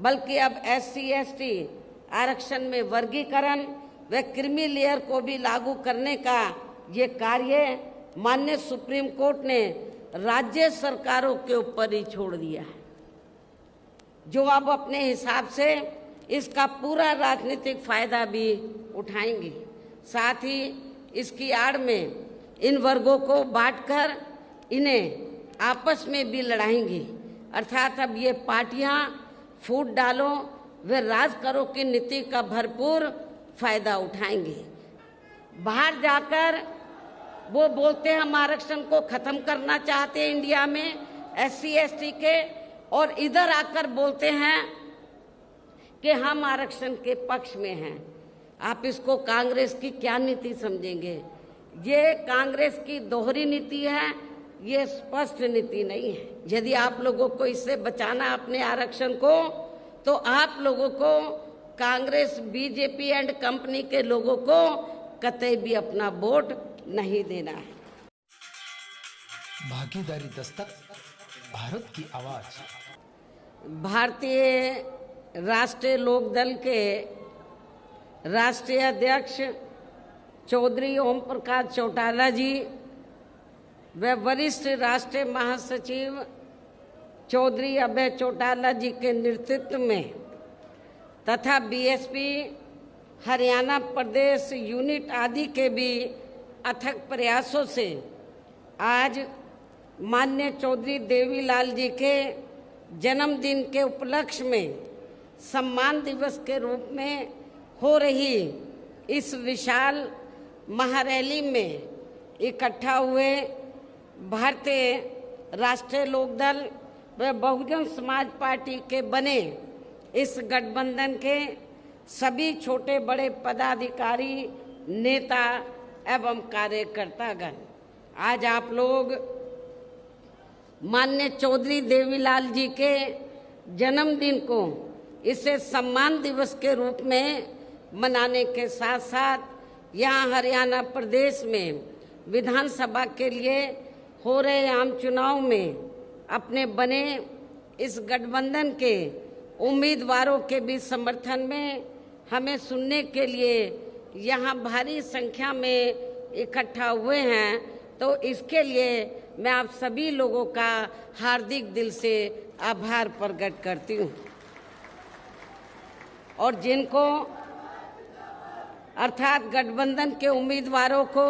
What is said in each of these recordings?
बल्कि अब SC/ST आरक्षण में वर्गीकरण व क्रीमी लेयर को भी लागू करने का ये कार्य माननीय सुप्रीम कोर्ट ने राज्य सरकारों के ऊपर ही छोड़ दिया है, जो अब अपने हिसाब से इसका पूरा राजनीतिक फायदा भी उठाएंगे। साथ ही इसकी आड़ में इन वर्गों को बांटकर इन्हें आपस में भी लड़ाएंगी। अर्थात अब ये पार्टियां फूट डालो व राज करो की नीति का भरपूर फायदा उठाएंगे। बाहर जाकर वो बोलते हैं हम आरक्षण को खत्म करना चाहते हैं इंडिया में SC/ST के, और इधर आकर बोलते हैं कि हम आरक्षण के पक्ष में हैं। आप इसको कांग्रेस की क्या नीति समझेंगे? ये कांग्रेस की दोहरी नीति है, ये स्पष्ट नीति नहीं है। यदि आप लोगों को इससे बचाना अपने आरक्षण को, तो आप लोगों को कांग्रेस, BJP एंड कंपनी के लोगों को कतई भी अपना वोट नहीं देना है। भागीदारी दस्तक, भारत की आवाज। भारतीय राष्ट्रीय लोकदल के राष्ट्रीय अध्यक्ष चौधरी ओम प्रकाश चौटाला जी व वरिष्ठ राष्ट्रीय महासचिव चौधरी अभय चौटाला जी के नेतृत्व में तथा BSP हरियाणा प्रदेश यूनिट आदि के भी अथक प्रयासों से आज माननीय चौधरी देवीलाल जी के जन्मदिन के उपलक्ष्य में सम्मान दिवस के रूप में हो रही इस विशाल महारैली में इकट्ठा हुए भारतीय राष्ट्रीय लोकदल व बहुजन समाज पार्टी के बने इस गठबंधन के सभी छोटे बड़े पदाधिकारी, नेता एवं कार्यकर्तागण, आज आप लोग माननीय चौधरी देवीलाल जी के जन्मदिन को इसे सम्मान दिवस के रूप में मनाने के साथ साथ यहाँ हरियाणा प्रदेश में विधानसभा के लिए हो रहे आम चुनाव में अपने बने इस गठबंधन के उम्मीदवारों के भी समर्थन में हमें सुनने के लिए यहाँ भारी संख्या में इकट्ठा हुए हैं। तो इसके लिए मैं आप सभी लोगों का हार्दिक दिल से आभार प्रकट करती हूँ, और जिनको अर्थात गठबंधन के उम्मीदवारों को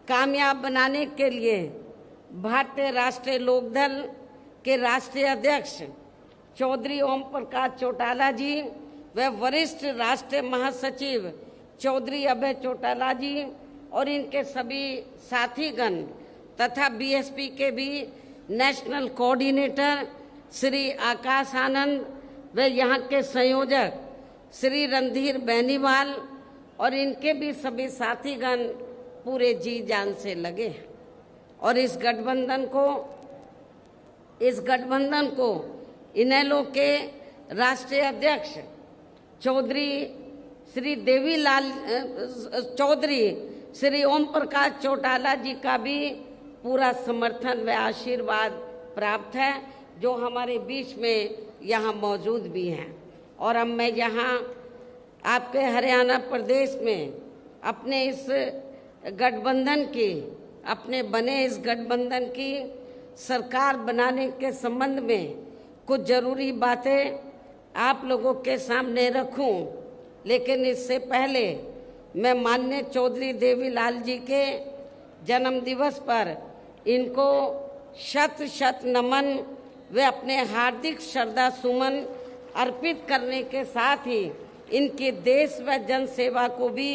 कामयाब बनाने के लिए भारतीय राष्ट्रीय लोकदल के राष्ट्रीय अध्यक्ष चौधरी ओम प्रकाश चौटाला जी व वरिष्ठ राष्ट्रीय महासचिव चौधरी अभय चौटाला जी और इनके सभी साथीगण तथा BSP के भी नेशनल कोऑर्डिनेटर श्री आकाश आनंद व यहाँ के संयोजक श्री रणधीर बेनीवाल और इनके भी सभी साथीगण पूरे जी जान से लगे, और इस गठबंधन को इनेलो के राष्ट्रीय अध्यक्ष चौधरी श्री देवीलाल चौधरी श्री ओम प्रकाश चौटाला जी का भी पूरा समर्थन व आशीर्वाद प्राप्त है, जो हमारे बीच में यहाँ मौजूद भी हैं। और अब मैं यहाँ आपके हरियाणा प्रदेश में अपने इस गठबंधन की, अपने बने इस गठबंधन की सरकार बनाने के संबंध में कुछ जरूरी बातें आप लोगों के सामने रखूं, लेकिन इससे पहले मैं माननीय चौधरी देवीलाल जी के जन्म दिवस पर इनको शत शत नमन व अपने हार्दिक श्रद्धा सुमन अर्पित करने के साथ ही इनकी देश व जन सेवा को भी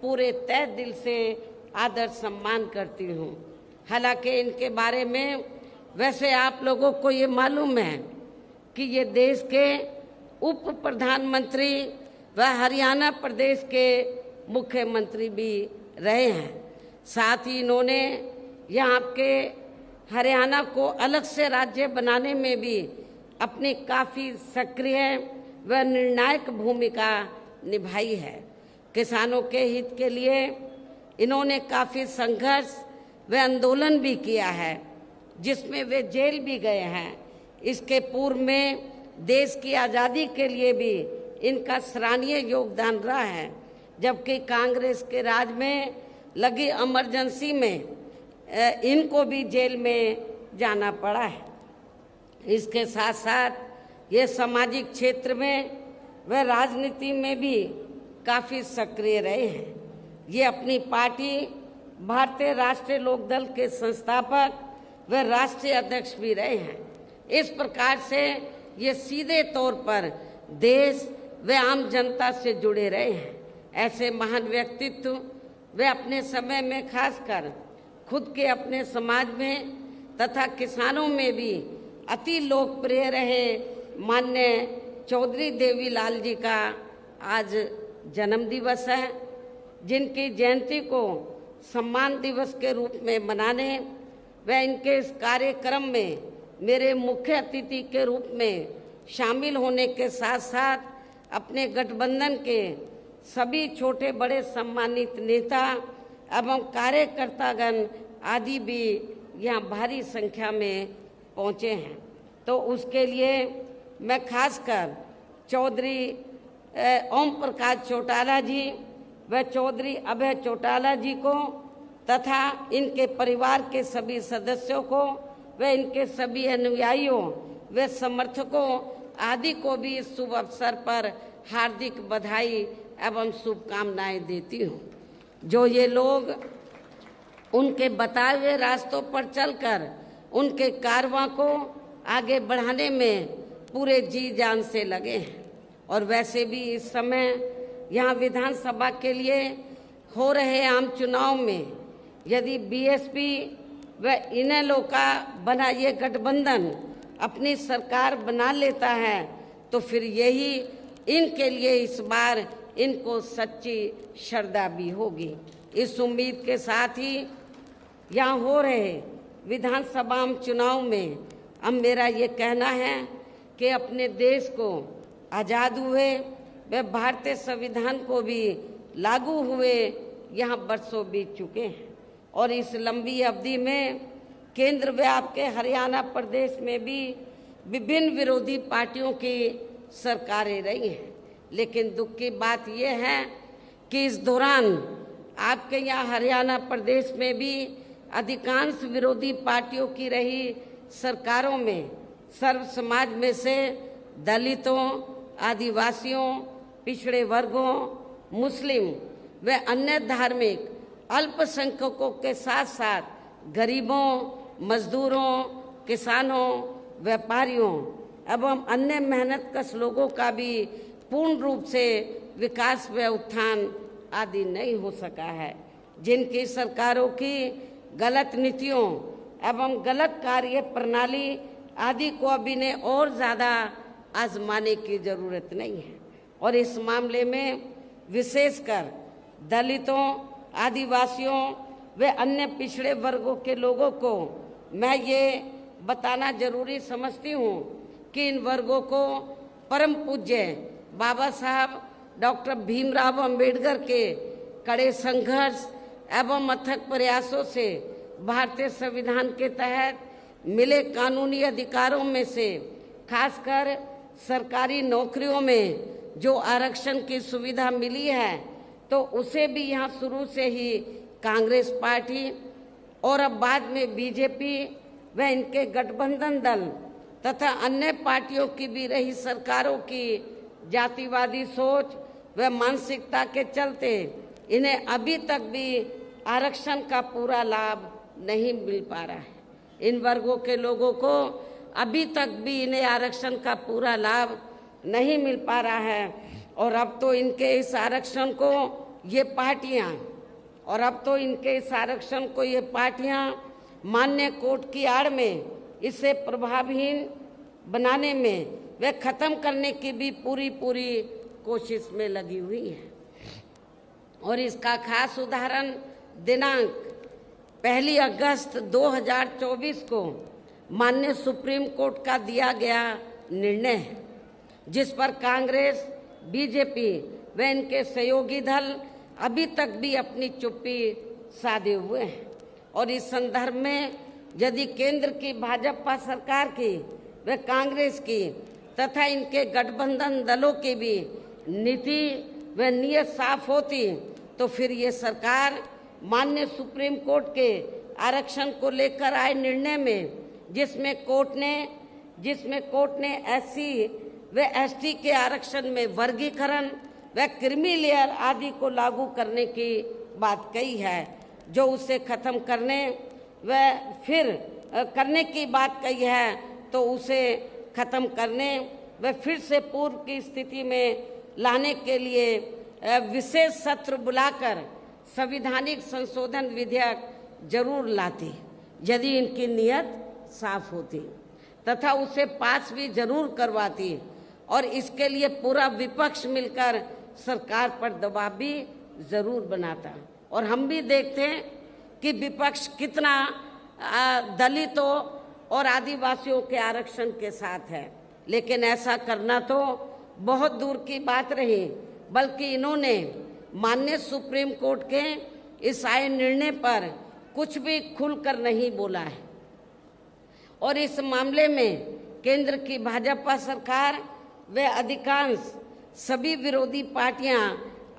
पूरे तहे दिल से आदर सम्मान करती हूँ। हालांकि इनके बारे में वैसे आप लोगों को ये मालूम है कि ये देश के उप प्रधानमंत्री व हरियाणा प्रदेश के मुख्यमंत्री भी रहे हैं। साथ ही इन्होंने यहाँ के हरियाणा को अलग से राज्य बनाने में भी अपनी काफ़ी सक्रिय व निर्णायक भूमिका निभाई है। किसानों के हित के लिए इन्होंने काफ़ी संघर्ष व आंदोलन भी किया है, जिसमें वे जेल भी गए हैं। इसके पूर्व में देश की आज़ादी के लिए भी इनका सराहनीय योगदान रहा है, जबकि कांग्रेस के राज में लगी इमरजेंसी में इनको भी जेल में जाना पड़ा है। इसके साथ साथ ये सामाजिक क्षेत्र में व राजनीति में भी काफ़ी सक्रिय रहे हैं। ये अपनी पार्टी भारतीय राष्ट्रीय लोकदल के संस्थापक व राष्ट्रीय अध्यक्ष भी रहे हैं। इस प्रकार से ये सीधे तौर पर देश व आम जनता से जुड़े रहे हैं। ऐसे महान व्यक्तित्व वे अपने समय में खासकर खुद के अपने समाज में तथा किसानों में भी अति लोकप्रिय रहे माननीय चौधरी देवीलाल जी का आज जन्म दिवस है, जिनकी जयंती को सम्मान दिवस के रूप में मनाने व इनके इस कार्यक्रम में मेरे मुख्य अतिथि के रूप में शामिल होने के साथ साथ अपने गठबंधन के सभी छोटे बड़े सम्मानित नेता एवं कार्यकर्तागण आदि भी यहाँ भारी संख्या में पहुँचे हैं। तो उसके लिए मैं खासकर चौधरी ओम प्रकाश चौटाला जी व चौधरी अभय चौटाला जी को तथा इनके परिवार के सभी सदस्यों को व इनके सभी अनुयायियों व समर्थकों आदि को भी इस शुभ अवसर पर हार्दिक बधाई एवं शुभकामनाएं देती हूँ। जो ये लोग उनके बताए हुए रास्तों पर चलकर उनके कारवां को आगे बढ़ाने में पूरे जी जान से लगे हैं। और वैसे भी इस समय यहाँ विधानसभा के लिए हो रहे आम चुनाव में यदि बीएसपी व इनेलो का बना ये गठबंधन अपनी सरकार बना लेता है तो फिर यही इनके लिए इस बार इनको सच्ची श्रद्धा भी होगी। इस उम्मीद के साथ ही यहाँ हो रहे विधानसभा चुनाव में अब मेरा ये कहना है कि अपने देश को आज़ाद हुए व भारतीय संविधान को भी लागू हुए यहाँ बरसों बीत चुके हैं और इस लंबी अवधि में केंद्र व आपके हरियाणा प्रदेश में भी विभिन्न विरोधी पार्टियों की सरकारें रही हैं। लेकिन दुख की बात यह है कि इस दौरान आपके यहाँ हरियाणा प्रदेश में भी अधिकांश विरोधी पार्टियों की रही सरकारों में सर्व समाज में से दलितों, आदिवासियों, पिछड़े वर्गों, मुस्लिम व अन्य धार्मिक अल्पसंख्यकों के साथ साथ गरीबों, मजदूरों, किसानों, व्यापारियों एवं अन्य मेहनतकश लोगों का भी पूर्ण रूप से विकास व उत्थान आदि नहीं हो सका है। जिनकी सरकारों की गलत नीतियों एवं गलत कार्य प्रणाली आदि को अब इन्हें और ज़्यादा आजमाने की ज़रूरत नहीं है। और इस मामले में विशेषकर दलितों, आदिवासियों व अन्य पिछड़े वर्गों के लोगों को मैं ये बताना जरूरी समझती हूँ कि इन वर्गों को परम पूज्य बाबा साहब डॉक्टर भीमराव अंबेडकर के कड़े संघर्ष एवं अथक प्रयासों से भारतीय संविधान के तहत मिले कानूनी अधिकारों में से खासकर सरकारी नौकरियों में जो आरक्षण की सुविधा मिली है तो उसे भी यहाँ शुरू से ही कांग्रेस पार्टी और अब बाद में बीजेपी व इनके गठबंधन दल तथा अन्य पार्टियों की भी रही सरकारों की जातिवादी सोच व मानसिकता के चलते इन्हें अभी तक भी आरक्षण का पूरा लाभ नहीं मिल पा रहा है। इन वर्गों के लोगों को अभी तक भी इन्हें आरक्षण का पूरा लाभ नहीं मिल पा रहा है और अब तो इनके इस आरक्षण को ये पार्टियां मान्य कोर्ट की आड़ में इसे प्रभावहीन बनाने में वे खत्म करने की भी पूरी कोशिश में लगी हुई है। और इसका खास उदाहरण दिनांक 1 अगस्त 2024 को माननीय सुप्रीम कोर्ट का दिया गया निर्णय है, जिस पर कांग्रेस, बीजेपी व इनके सहयोगी दल अभी तक भी अपनी चुप्पी साधे हुए हैं। और इस संदर्भ में यदि केंद्र की भाजपा सरकार की व कांग्रेस की तथा इनके गठबंधन दलों की भी नीति व नीयत साफ होती तो फिर ये सरकार माननीय सुप्रीम कोर्ट के आरक्षण को लेकर आए निर्णय में जिसमें कोर्ट ने एससी व एसटी के आरक्षण में वर्गीकरण व क्रीमी लेयर आदि को लागू करने की बात कही है, जो उसे खत्म करने व फिर करने की बात कही है, तो उसे खत्म करने व फिर से पूर्व की स्थिति में लाने के लिए विशेष सत्र बुलाकर संवैधानिक संशोधन विधेयक जरूर लाती यदि इनकी नीयत साफ होती, तथा उसे पास भी जरूर करवाती और इसके लिए पूरा विपक्ष मिलकर सरकार पर दबाव भी जरूर बनाता। और हम भी देखते हैं कि विपक्ष कितना दलितों और आदिवासियों के आरक्षण के साथ है, लेकिन ऐसा करना तो बहुत दूर की बात रही, बल्कि इन्होंने माननीय सुप्रीम कोर्ट के इस आए निर्णय पर कुछ भी खुलकर नहीं बोला है। और इस मामले में केंद्र की भाजपा सरकार व अधिकांश सभी विरोधी पार्टियां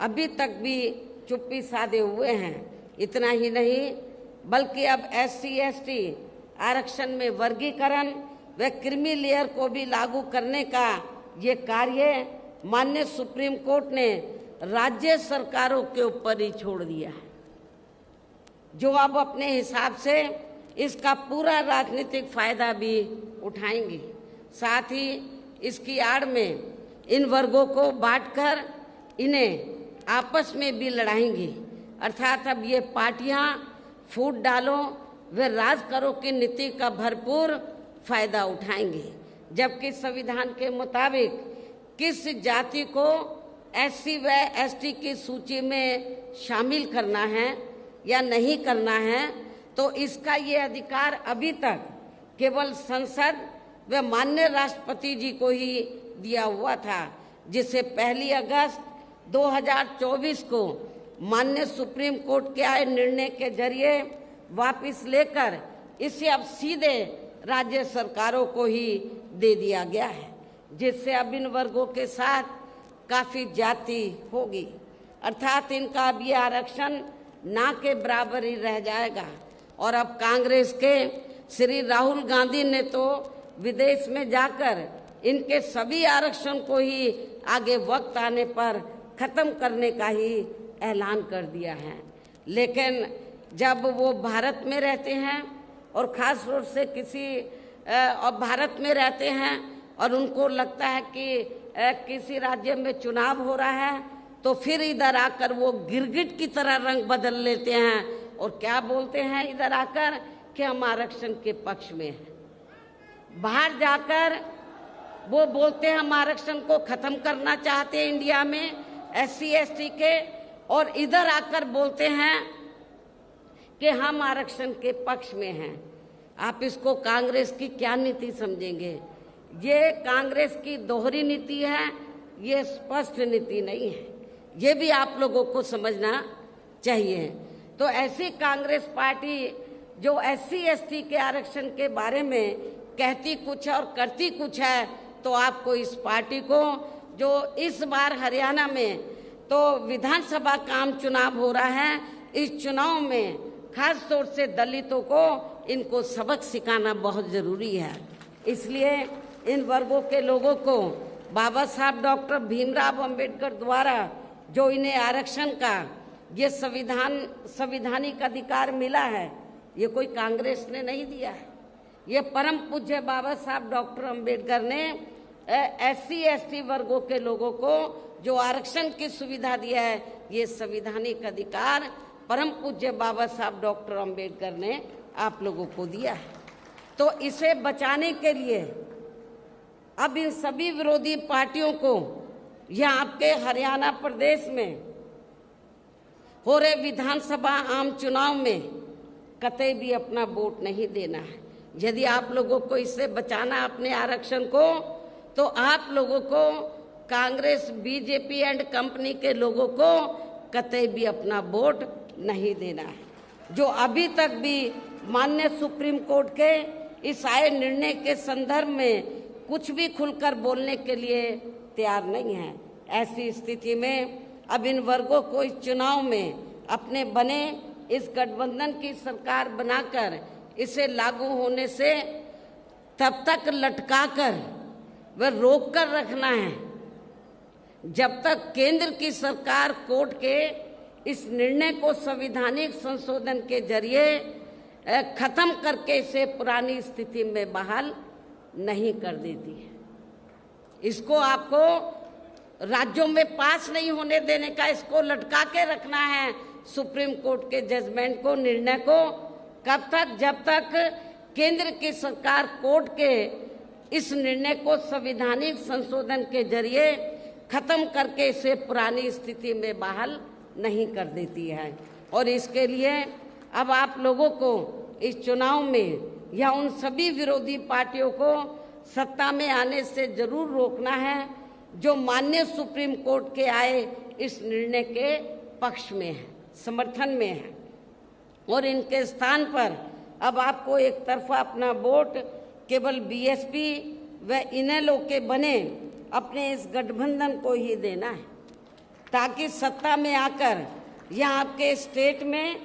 अभी तक भी चुप्पी साधे हुए हैं। इतना ही नहीं, बल्कि अब एससी एसटी आरक्षण में वर्गीकरण व क्रीमी लेयर को भी लागू करने का ये कार्य माननीय सुप्रीम कोर्ट ने राज्य सरकारों के ऊपर ही छोड़ दिया है, जो अब अपने हिसाब से इसका पूरा राजनीतिक फायदा भी उठाएंगे। साथ ही इसकी आड़ में इन वर्गों को बांटकर इन्हें आपस में भी लड़ाएंगी, अर्थात अब ये पार्टियां फूट डालो व राज करो की नीति का भरपूर फायदा उठाएंगे, जबकि संविधान के मुताबिक किस जाति को एससी व एसटी की सूची में शामिल करना है या नहीं करना है, तो इसका ये अधिकार अभी तक केवल संसद व माननीय राष्ट्रपति जी को ही दिया हुआ था, जिसे 1 अगस्त 2024 को माननीय सुप्रीम कोर्ट के आए निर्णय के जरिए वापस लेकर इसे अब सीधे राज्य सरकारों को ही दे दिया गया है, जिससे अब इन वर्गों के साथ काफी ज्यादती होगी, अर्थात इनका अब ये आरक्षण ना के बराबर ही रह जाएगा। और अब कांग्रेस के श्री राहुल गांधी ने तो विदेश में जाकर इनके सभी आरक्षण को ही आगे वक्त आने पर खत्म करने का ही ऐलान कर दिया है, लेकिन जब वो भारत में रहते हैं और खास तौर से भारत में रहते हैं और उनको लगता है कि किसी राज्य में चुनाव हो रहा है, तो फिर इधर आकर वो गिरगिट की तरह रंग बदल लेते हैं और क्या बोलते हैं इधर आकर कि हम आरक्षण के पक्ष में हैं। बाहर जाकर वो बोलते हैं हम आरक्षण को खत्म करना चाहते हैं इंडिया में एससी एसटी के, और इधर आकर बोलते हैं कि हम आरक्षण के पक्ष में हैं। आप इसको कांग्रेस की क्या नीति समझेंगे? ये कांग्रेस की दोहरी नीति है, ये स्पष्ट नीति नहीं है, ये भी आप लोगों को समझना चाहिए। तो ऐसी कांग्रेस पार्टी जो एससी एसटी के आरक्षण के बारे में कहती कुछ है और करती कुछ है, तो आपको इस पार्टी को, जो इस बार हरियाणा में तो विधानसभा का आम चुनाव हो रहा है, इस चुनाव में खास तौर से दलितों को इनको सबक सिखाना बहुत जरूरी है। इसलिए इन वर्गों के लोगों को बाबा साहब डॉक्टर भीमराव अंबेडकर द्वारा जो इन्हें आरक्षण का ये संवैधानिक अधिकार मिला है, ये कोई कांग्रेस ने नहीं दिया है, ये परम पूज्य बाबा साहब डॉक्टर अंबेडकर ने एससी एसटी वर्गों के लोगों को जो आरक्षण की सुविधा दिया है, ये संवैधानिक अधिकार परम पूज्य बाबा साहब डॉक्टर अंबेडकर ने आप लोगों को दिया है। तो इसे बचाने के लिए अब इन सभी विरोधी पार्टियों को यह आपके हरियाणा प्रदेश में हो रहे विधानसभा आम चुनाव में कतई भी अपना वोट नहीं देना है। यदि आप लोगों को इससे बचाना अपने आरक्षण को, तो आप लोगों को कांग्रेस बीजेपी एंड कंपनी के लोगों को कतई भी अपना वोट नहीं देना है, जो अभी तक भी माननीय सुप्रीम कोर्ट के इस आए निर्णय के संदर्भ में कुछ भी खुलकर बोलने के लिए तैयार नहीं है। ऐसी स्थिति में अब इन वर्गों को इस चुनाव में अपने बने इस गठबंधन की सरकार बनाकर इसे लागू होने से तब तक लटकाकर व रोक कर रखना है जब तक केंद्र की सरकार कोर्ट के इस निर्णय को संवैधानिक संशोधन के जरिए खत्म करके इसे पुरानी स्थिति में बहाल नहीं कर देती है। इसको आपको राज्यों में पास नहीं होने देने का, इसको लटका के रखना है सुप्रीम कोर्ट के जजमेंट को, निर्णय को। कब तक? जब तक केंद्र की सरकार कोर्ट के इस निर्णय को संवैधानिक संशोधन के जरिए खत्म करके इसे पुरानी स्थिति में बहाल नहीं कर देती है। और इसके लिए अब आप लोगों को इस चुनाव में या उन सभी विरोधी पार्टियों को सत्ता में आने से जरूर रोकना है जो माननीय सुप्रीम कोर्ट के आए इस निर्णय के पक्ष में है, समर्थन में है। और इनके स्थान पर अब आपको एक तरफा अपना वोट केवल बीएसपी व इनेलो के बने अपने इस गठबंधन को ही देना है, ताकि सत्ता में आकर यहाँ आपके स्टेट में,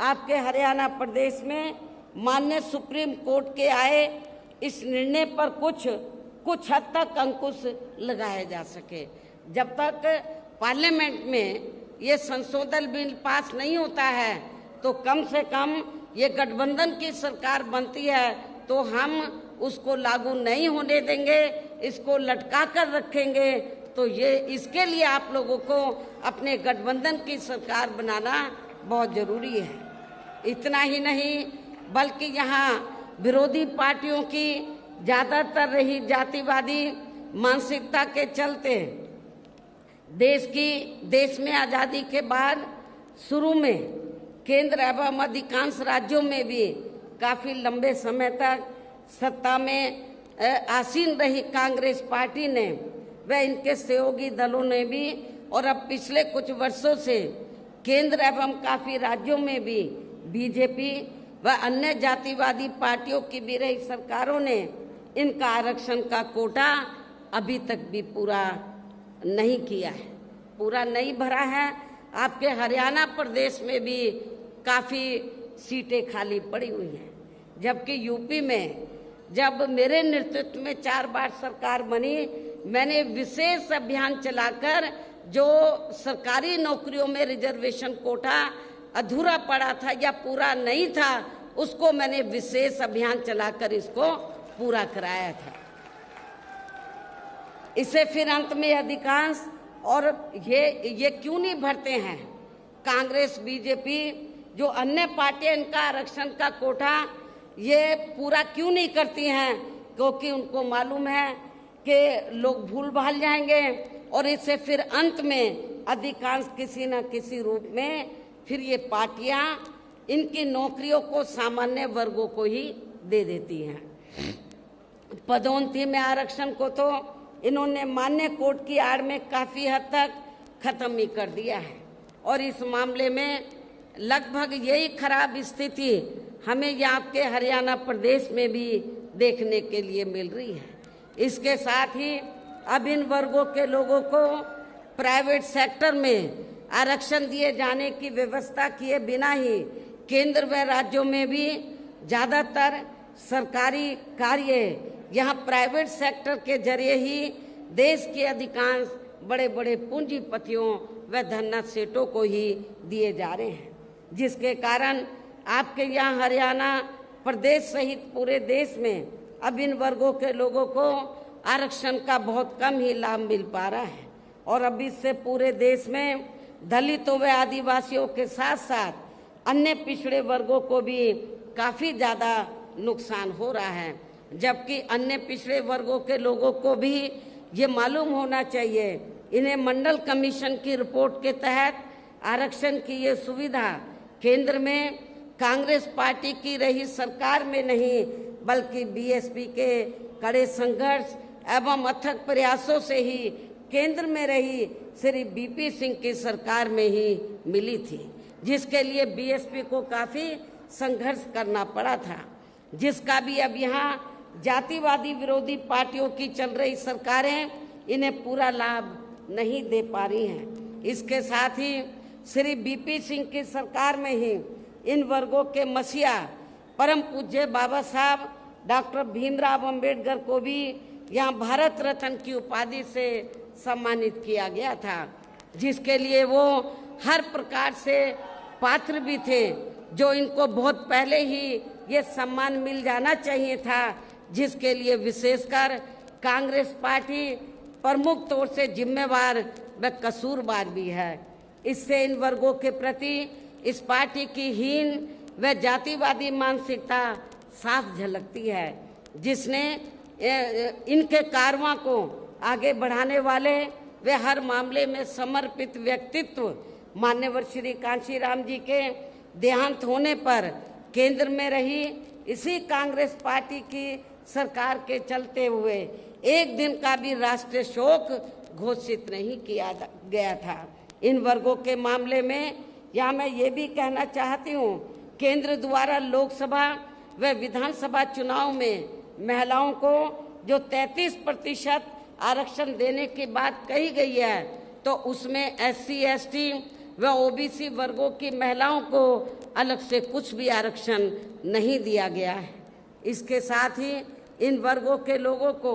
आपके हरियाणा प्रदेश में माननीय सुप्रीम कोर्ट के आए इस निर्णय पर कुछ हद तक अंकुश लगाया जा सके। जब तक पार्लियामेंट में ये संशोधन बिल पास नहीं होता है तो कम से कम ये गठबंधन की सरकार बनती है तो हम उसको लागू नहीं होने देंगे, इसको लटका कर रखेंगे। तो ये इसके लिए आप लोगों को अपने गठबंधन की सरकार बनाना बहुत जरूरी है। इतना ही नहीं बल्कि यहाँ विरोधी पार्टियों की ज़्यादातर रही जातिवादी मानसिकता के चलते देश में आज़ादी के बाद शुरू में केंद्र एवं अधिकांश राज्यों में भी काफ़ी लंबे समय तक सत्ता में आसीन रही कांग्रेस पार्टी ने व इनके सहयोगी दलों ने भी, और अब पिछले कुछ वर्षों से केंद्र एवं काफ़ी राज्यों में भी बीजेपी व अन्य जातिवादी पार्टियों की भी रही सरकारों ने इनका आरक्षण का कोटा अभी तक भी पूरा नहीं किया है, पूरा नहीं भरा है। आपके हरियाणा प्रदेश में भी काफ़ी सीटें खाली पड़ी हुई हैं, जबकि यूपी में जब मेरे नेतृत्व में 4 बार सरकार बनी, मैंने विशेष अभियान चलाकर जो सरकारी नौकरियों में रिजर्वेशन कोटा अधूरा पड़ा था या पूरा नहीं था, उसको मैंने विशेष अभियान चलाकर इसको पूरा कराया था। इसे फिर अंत में अधिकांश, और ये क्यों नहीं भरते हैं कांग्रेस बीजेपी जो अन्य पार्टियां, इनका आरक्षण का कोटा ये पूरा क्यों नहीं करती हैं? क्योंकि उनको मालूम है कि लोग भूल भाल जाएंगे और इससे फिर अंत में अधिकांश किसी न किसी रूप में फिर ये पार्टियां इनकी नौकरियों को सामान्य वर्गों को ही दे देती हैं। पदोन्नति में आरक्षण को तो इन्होंने मान्य कोर्ट की आड़ में काफ़ी हद तक खत्म ही कर दिया है, और इस मामले में लगभग यही खराब स्थिति हमें यहाँ आपके हरियाणा प्रदेश में भी देखने के लिए मिल रही है। इसके साथ ही अब इन वर्गों के लोगों को प्राइवेट सेक्टर में आरक्षण दिए जाने की व्यवस्था किए बिना ही केंद्र व राज्यों में भी ज़्यादातर सरकारी कार्य यहाँ प्राइवेट सेक्टर के जरिए ही देश के अधिकांश बड़े बड़े पूंजीपतियों व धनना सेठों को ही दिए जा रहे हैं, जिसके कारण आपके यहाँ हरियाणा प्रदेश सहित पूरे देश में अब इन वर्गों के लोगों को आरक्षण का बहुत कम ही लाभ मिल पा रहा है। और अब इससे पूरे देश में दलितों व आदिवासियों के साथ साथ अन्य पिछड़े वर्गों को भी काफ़ी ज़्यादा नुकसान हो रहा है, जबकि अन्य पिछड़े वर्गों के लोगों को भी ये मालूम होना चाहिए, इन्हें मंडल कमीशन की रिपोर्ट के तहत आरक्षण की ये सुविधा केंद्र में कांग्रेस पार्टी की रही सरकार में नहीं बल्कि बीएसपी के कड़े संघर्ष एवं अथक प्रयासों से ही केंद्र में रही श्री बीपी सिंह की सरकार में ही मिली थी, जिसके लिए बीएसपी को काफ़ी संघर्ष करना पड़ा था, जिसका भी अब यहाँ जातिवादी विरोधी पार्टियों की चल रही सरकारें इन्हें पूरा लाभ नहीं दे पा रही हैं। इसके साथ ही श्री बीपी सिंह की सरकार में ही इन वर्गों के मसीहा परम पूज्य बाबा साहब डॉक्टर भीमराव अंबेडकर को भी यहाँ भारत रत्न की उपाधि से सम्मानित किया गया था, जिसके लिए वो हर प्रकार से पात्र भी थे, जो इनको बहुत पहले ही ये सम्मान मिल जाना चाहिए था, जिसके लिए विशेषकर कांग्रेस पार्टी प्रमुख तौर से जिम्मेवार व कसूरवार भी है। इससे इन वर्गों के प्रति इस पार्टी की हीन व जातिवादी मानसिकता साफ झलकती है, जिसने इनके कारवां को आगे बढ़ाने वाले वे हर मामले में समर्पित व्यक्तित्व मान्यवर श्री कांशीराम जी के देहांत होने पर केंद्र में रही इसी कांग्रेस पार्टी की सरकार के चलते हुए एक दिन का भी राष्ट्रीय शोक घोषित नहीं किया गया था। इन वर्गों के मामले में यहाँ मैं ये भी कहना चाहती हूँ, केंद्र द्वारा लोकसभा व विधानसभा चुनाव में महिलाओं को जो 33% आरक्षण देने की बात कही गई है, तो उसमें SC, ST व OBC वर्गों की महिलाओं को अलग से कुछ भी आरक्षण नहीं दिया गया है। इसके साथ ही इन वर्गों के लोगों को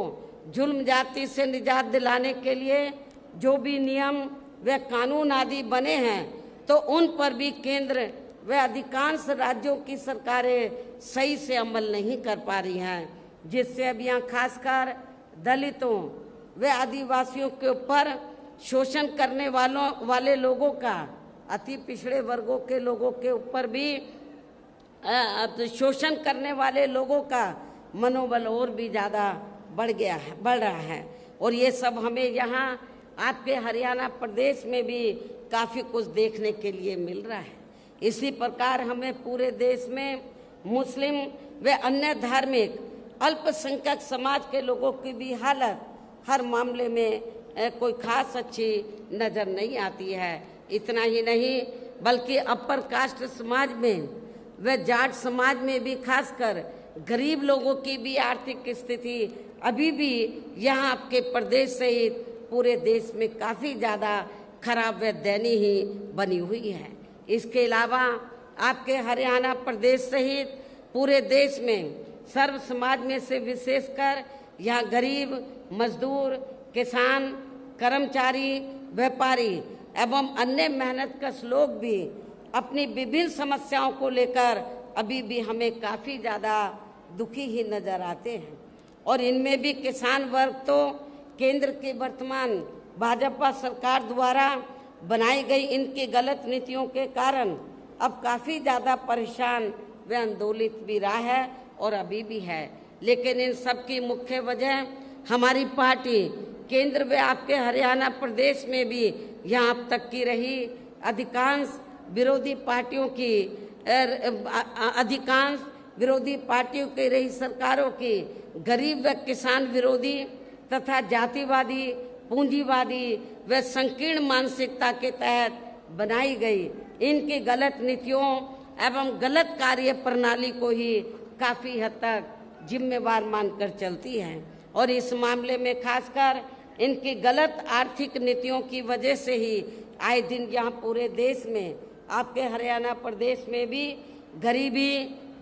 जुल्म जाति से निजात दिलाने के लिए जो भी नियम व कानून आदि बने हैं, तो उन पर भी केंद्र व अधिकांश राज्यों की सरकारें सही से अमल नहीं कर पा रही हैं, जिससे अब यहाँ खासकर दलितों व आदिवासियों के ऊपर शोषण करने वाले लोगों का, अति पिछड़े वर्गों के लोगों के ऊपर भी शोषण करने वाले लोगों का मनोबल और भी ज़्यादा बढ़ रहा है। और ये सब हमें यहाँ आपके हरियाणा प्रदेश में भी काफ़ी कुछ देखने के लिए मिल रहा है। इसी प्रकार हमें पूरे देश में मुस्लिम व अन्य धार्मिक अल्पसंख्यक समाज के लोगों की भी हालत हर मामले में कोई खास अच्छी नज़र नहीं आती है। इतना ही नहीं बल्कि अपर कास्ट समाज में व जाट समाज में भी खासकर गरीब लोगों की भी आर्थिक स्थिति अभी भी यहाँ आपके प्रदेश सहित पूरे देश में काफ़ी ज़्यादा खराब व दयनीय ही बनी हुई है। इसके अलावा आपके हरियाणा प्रदेश सहित पूरे देश में सर्व समाज में से विशेषकर यहाँ गरीब, मजदूर, किसान, कर्मचारी, व्यापारी एवं अन्य मेहनतकश लोग भी अपनी विभिन्न समस्याओं को लेकर अभी भी हमें काफ़ी ज़्यादा दुखी ही नज़र आते हैं। और इनमें भी किसान वर्ग तो केंद्र की वर्तमान भाजपा सरकार द्वारा बनाई गई इनकी गलत नीतियों के कारण अब काफ़ी ज़्यादा परेशान व आंदोलित भी रहा है और अभी भी है। लेकिन इन सब की मुख्य वजह हमारी पार्टी केंद्र व आपके हरियाणा प्रदेश में भी यहाँ अब तक की रही अधिकांश विरोधी पार्टियों की रही सरकारों की गरीब व किसान विरोधी तथा जातिवादी, पूंजीवादी व संकीर्ण मानसिकता के तहत बनाई गई इनकी गलत नीतियों एवं गलत कार्य प्रणाली को ही काफ़ी हद तक जिम्मेवार मानकर चलती है। और इस मामले में खासकर इनकी गलत आर्थिक नीतियों की वजह से ही आए दिन यहाँ पूरे देश में आपके हरियाणा प्रदेश में भी गरीबी,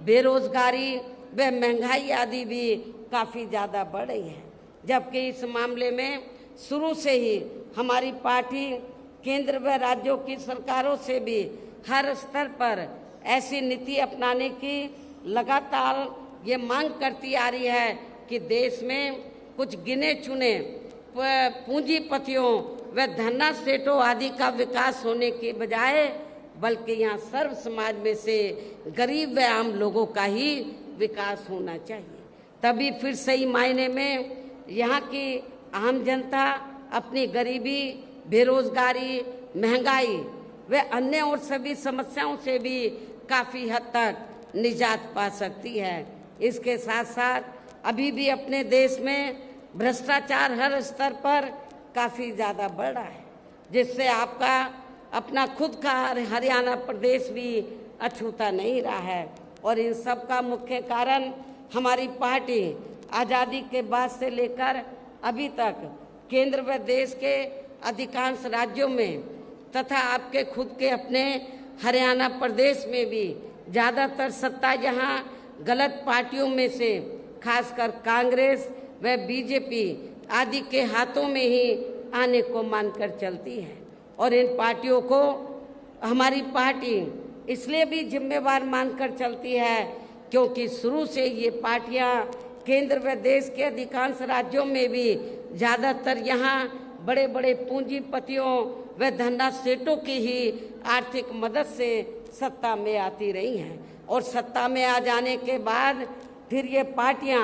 बेरोजगारी व महंगाई आदि भी काफ़ी ज़्यादा बढ़ रही है। जबकि इस मामले में शुरू से ही हमारी पार्टी केंद्र व राज्यों की सरकारों से भी हर स्तर पर ऐसी नीति अपनाने की लगातार ये मांग करती आ रही है कि देश में कुछ गिने चुने पूंजीपतियों व धन्ना सेठों आदि का विकास होने के बजाय बल्कि यहाँ सर्व समाज में से गरीब व आम लोगों का ही विकास होना चाहिए। तभी फिर सही मायने में यहाँ की आम जनता अपनी गरीबी, बेरोजगारी, महंगाई व अन्य और सभी समस्याओं से भी काफ़ी हद तक निजात पा सकती है। इसके साथ साथ अभी भी अपने देश में भ्रष्टाचार हर स्तर पर काफ़ी ज़्यादा बढ़ रहा है, जिससे आपका अपना खुद का हरियाणा प्रदेश भी अछूता नहीं रहा है। और इन सब का मुख्य कारण हमारी पार्टी आज़ादी के बाद से लेकर अभी तक केंद्र व देश के अधिकांश राज्यों में तथा आपके खुद के अपने हरियाणा प्रदेश में भी ज़्यादातर सत्ता यहाँ गलत पार्टियों में से खासकर कांग्रेस व बीजेपी आदि के हाथों में ही आने को मानकर चलती है। और इन पार्टियों को हमारी पार्टी इसलिए भी जिम्मेवार मानकर चलती है क्योंकि शुरू से ये पार्टियां केंद्र व देश के अधिकांश राज्यों में भी ज़्यादातर यहाँ बड़े बड़े पूंजीपतियों व धन्ना सेठों की ही आर्थिक मदद से सत्ता में आती रही हैं। और सत्ता में आ जाने के बाद फिर ये पार्टियां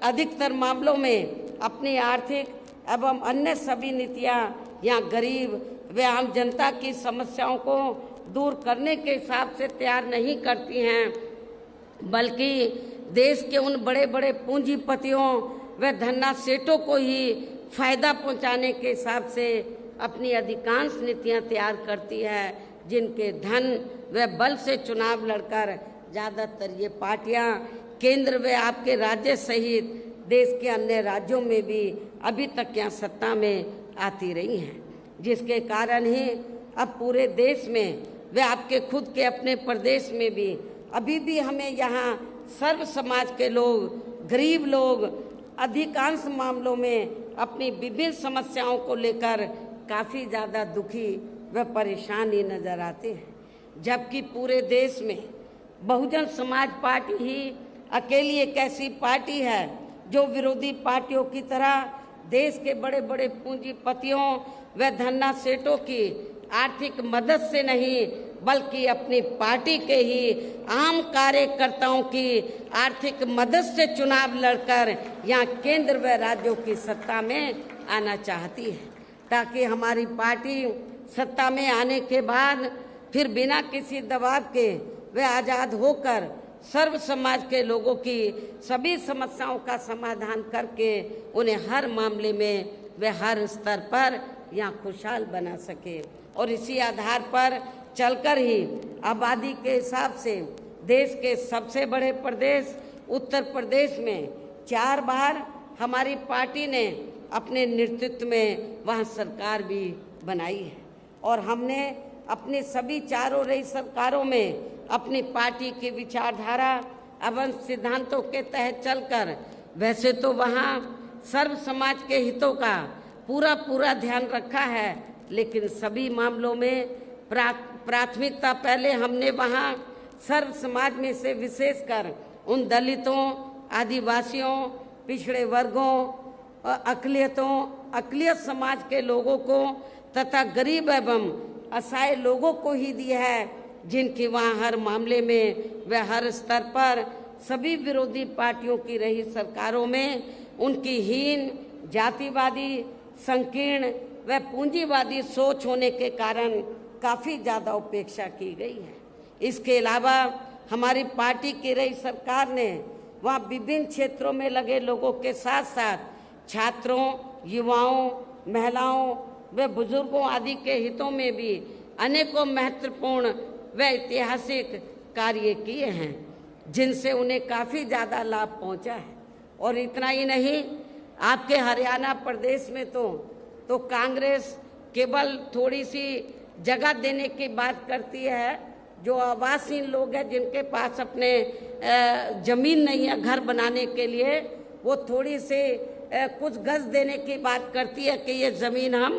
अधिकतर मामलों में अपनी आर्थिक एवं अन्य सभी नीतियां या गरीब व आम जनता की समस्याओं को दूर करने के हिसाब से तैयार नहीं करती हैं, बल्कि देश के उन बड़े बड़े पूंजीपतियों व धन्ना सेठों को ही फायदा पहुंचाने के हिसाब से अपनी अधिकांश नीतियां तैयार करती है, जिनके धन व बल से चुनाव लड़कर ज़्यादातर ये पार्टियां केंद्र व आपके राज्य सहित देश के अन्य राज्यों में भी अभी तक यहाँ सत्ता में आती रही हैं, जिसके कारण ही अब पूरे देश में व आपके खुद के अपने प्रदेश में भी अभी भी हमें यहाँ सर्व समाज के लोग, गरीब लोग अधिकांश मामलों में अपनी विभिन्न समस्याओं को लेकर काफ़ी ज़्यादा दुखी व परेशान ही नजर आते हैं, जबकि पूरे देश में बहुजन समाज पार्टी ही अकेली एक ऐसी पार्टी है जो विरोधी पार्टियों की तरह देश के बड़े बड़े पूंजीपतियों व धन्ना सेठों की आर्थिक मदद से नहीं बल्कि अपनी पार्टी के ही आम कार्यकर्ताओं की आर्थिक मदद से चुनाव लड़कर यहाँ केंद्र व राज्यों की सत्ता में आना चाहती है, ताकि हमारी पार्टी सत्ता में आने के बाद फिर बिना किसी दबाव के वे आज़ाद होकर सर्व समाज के लोगों की सभी समस्याओं का समाधान करके उन्हें हर मामले में वे हर स्तर पर यहाँ खुशहाल बना सके। और इसी आधार पर चलकर ही आबादी के हिसाब से देश के सबसे बड़े प्रदेश उत्तर प्रदेश में 4 बार हमारी पार्टी ने अपने नेतृत्व में वहाँ सरकार भी बनाई है। और हमने अपनी सभी चारों रही सरकारों में अपनी पार्टी की विचारधारा एवं सिद्धांतों के तहत चलकर वैसे तो वहाँ सर्व समाज के हितों का पूरा ध्यान रखा है, लेकिन सभी मामलों में प्राथमिकता पहले हमने वहाँ सर्व समाज में से विशेषकर उन दलितों, आदिवासियों, पिछड़े वर्गों, अक़लियत समाज के लोगों को तथा गरीब एवं असहाय लोगों को ही दिया है, जिनकी वहाँ हर मामले में व हर स्तर पर सभी विरोधी पार्टियों की रही सरकारों में उनकी हीन, जातिवादी, संकीर्ण व पूंजीवादी सोच होने के कारण काफ़ी ज़्यादा उपेक्षा की गई है। इसके अलावा हमारी पार्टी की रही सरकार ने वहाँ विभिन्न क्षेत्रों में लगे लोगों के साथ साथ छात्रों, युवाओं, महिलाओं व बुजुर्गों आदि के हितों में भी अनेकों महत्वपूर्ण व ऐतिहासिक कार्य किए हैं, जिनसे उन्हें काफ़ी ज़्यादा लाभ पहुंचा है। और इतना ही नहीं, आपके हरियाणा प्रदेश में तो कांग्रेस केवल थोड़ी सी जगह देने की बात करती है, जो आवासहीन लोग हैं जिनके पास अपने ज़मीन नहीं है घर बनाने के लिए, वो थोड़ी सी कुछ गज देने की बात करती है कि ये ज़मीन हम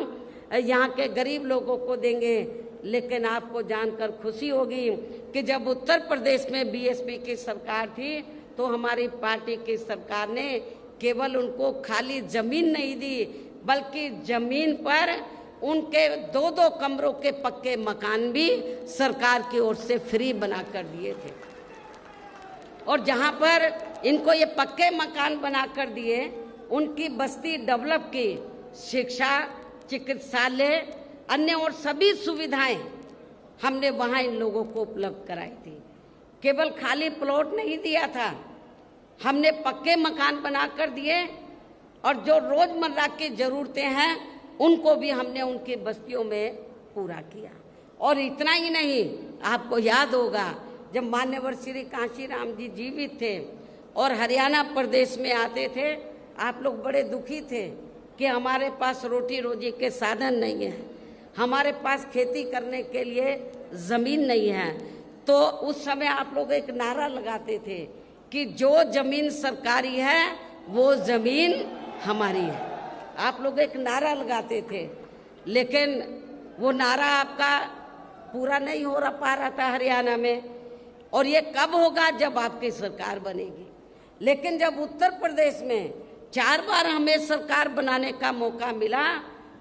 यहाँ के गरीब लोगों को देंगे। लेकिन आपको जानकर खुशी होगी कि जब उत्तर प्रदेश में बीएसपी की सरकार थी तो हमारी पार्टी की सरकार ने केवल उनको खाली ज़मीन नहीं दी, बल्कि ज़मीन पर उनके 2-2 कमरों के पक्के मकान भी सरकार की ओर से फ्री बना कर दिए थे। और जहाँ पर इनको ये पक्के मकान बना कर दिए, उनकी बस्ती डेवलप की, शिक्षा, चिकित्सालय, अन्य और सभी सुविधाएं हमने वहाँ इन लोगों को उपलब्ध कराई थी। केवल खाली प्लॉट नहीं दिया था, हमने पक्के मकान बना कर दिए और जो रोज़मर्रा की ज़रूरतें हैं उनको भी हमने उनकी बस्तियों में पूरा किया। और इतना ही नहीं, आपको याद होगा जब मान्यवर श्री कांशीराम जी जीवित थे और हरियाणा प्रदेश में आते थे, आप लोग बड़े दुखी थे कि हमारे पास रोटी रोजी के साधन नहीं है, हमारे पास खेती करने के लिए ज़मीन नहीं है। तो उस समय आप लोग एक नारा लगाते थे कि जो ज़मीन सरकारी है वो ज़मीन हमारी है। आप लोग एक नारा लगाते थे, लेकिन वो नारा आपका पूरा नहीं हो पा रहा था हरियाणा में। और ये कब होगा? जब आपकी सरकार बनेगी। लेकिन जब उत्तर प्रदेश में 4 बार हमें सरकार बनाने का मौका मिला,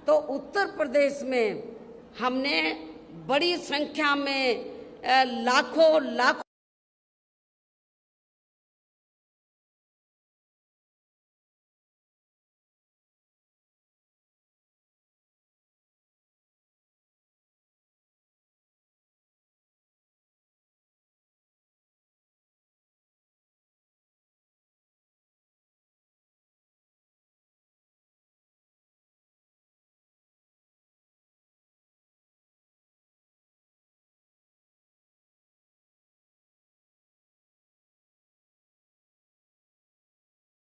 तो उत्तर प्रदेश में हमने बड़ी संख्या में लाखों